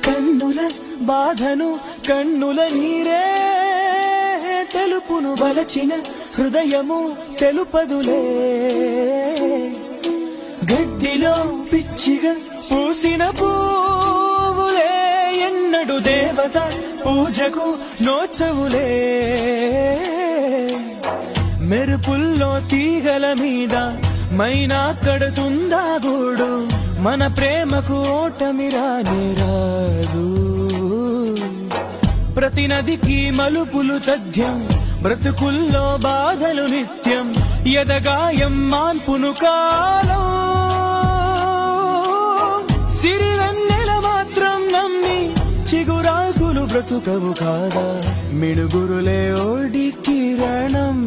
కన్నుల బాధను కన్నుల నీరే తెలుపును వలచిన హృదయము తెలుపదులే గడ్డిలో పిచ్చిగా పూసిన పూవులే ఎన్నడు దేవత పూజకు నోచవులే మెరుపుల్లో తీగల మీద మైనా కడుతుందా గూడు మన ప్రేమకు ఓటమి రానే రాదు ప్రతి నదికి మలుపులు తథ్యం బ్రతుకుల్లో బాధలు నిత్యం ఎదగాయం మాన్పును కాలం సిరివెన్నెల మాత్రం నమ్మి చిగురాకులు బ్రతుకవు కాదా మిడుగురులే ఓడి కిరణం